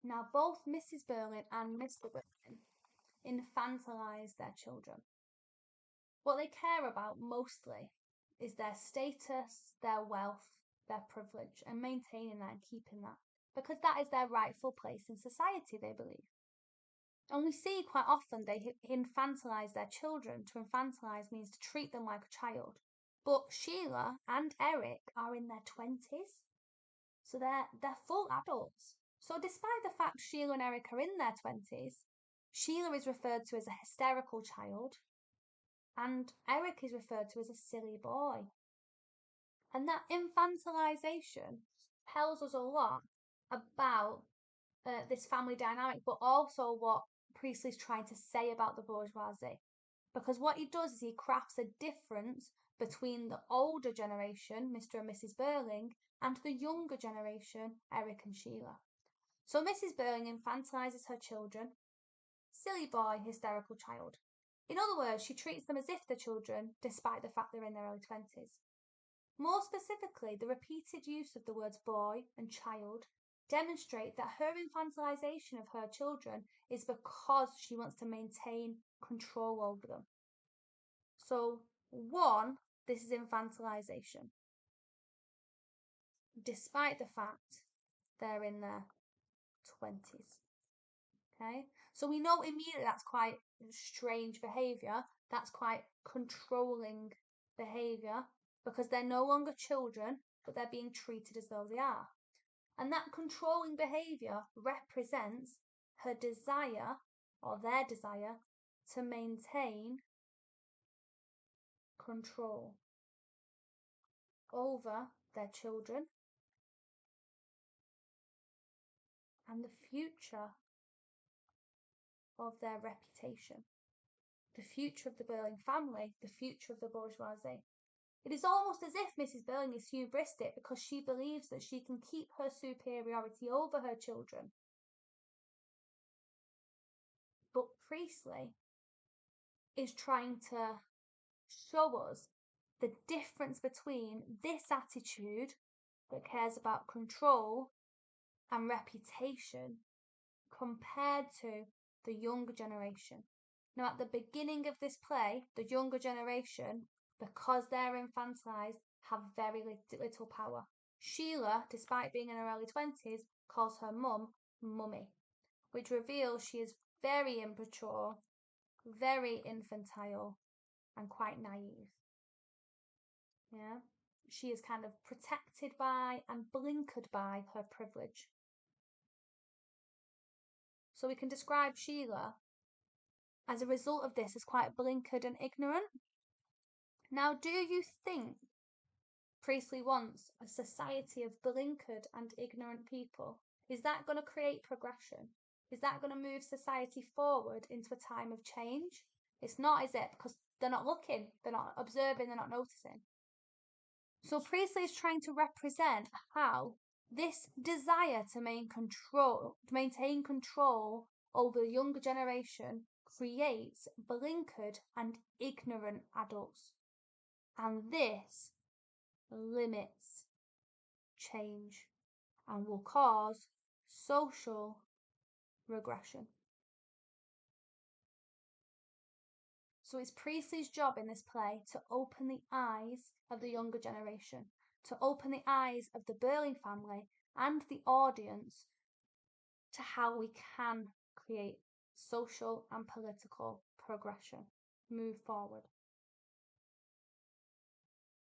Now, both Mrs. Berlin and Mr. Berlin infantilise their children. What they care about mostly is their status, their wealth, their privilege, and maintaining that and keeping that, because that is their rightful place in society, they believe. And we see quite often they infantilise their children. To infantilise means to treat them like a child. But Sheila and Eric are in their 20s, so they're full adults. So despite the fact Sheila and Eric are in their 20s, Sheila is referred to as a hysterical child, and Eric is referred to as a silly boy. And that infantilisation tells us a lot about this family dynamic, but also what Priestley's trying to say about the bourgeoisie. Because what he does is he crafts a difference between the older generation, Mr. and Mrs. Berling, and the younger generation, Eric and Sheila. So Mrs. Berling infantilises her children. Silly boy, hysterical child. In other words, she treats them as if they're children, despite the fact they're in their early 20s. More specifically, the repeated use of the words boy and child demonstrate that her infantilisation of her children is because she wants to maintain control over them. So, one, this is infantilisation, despite the fact they're in their 20s. Okay, so we know immediately that's quite strange behaviour, that's quite controlling behaviour, because they're no longer children, but they're being treated as though they are. And that controlling behaviour represents her desire, or their desire, to maintain control over their children and the future of their reputation, the future of the Berling family, the future of the bourgeoisie. It is almost as if Mrs. Berling is hubristic because she believes that she can keep her superiority over her children. But Priestley is trying to show us the difference between this attitude that cares about control and reputation compared to the younger generation. Now, at the beginning of this play, the younger generation, because they're infantilised, have very little power. Sheila, despite being in her early 20s, calls her mum mummy, which reveals she is very immature, very infantile, and quite naive. Yeah, she is kind of protected by and blinkered by her privilege. So we can describe Sheila as a result of this as quite blinkered and ignorant. Now, do you think Priestley wants a society of blinkered and ignorant people? Is that going to create progression? Is that going to move society forward into a time of change? It's not, is it? Because they're not looking, they're not observing, they're not noticing. So Priestley is trying to represent how this desire to maintain control over the younger generation creates blinkered and ignorant adults. And this limits change and will cause social regression. So it's Priestley's job in this play to open the eyes of the younger generation, to open the eyes of the Berling family and the audience to how we can create social and political progression, move forward.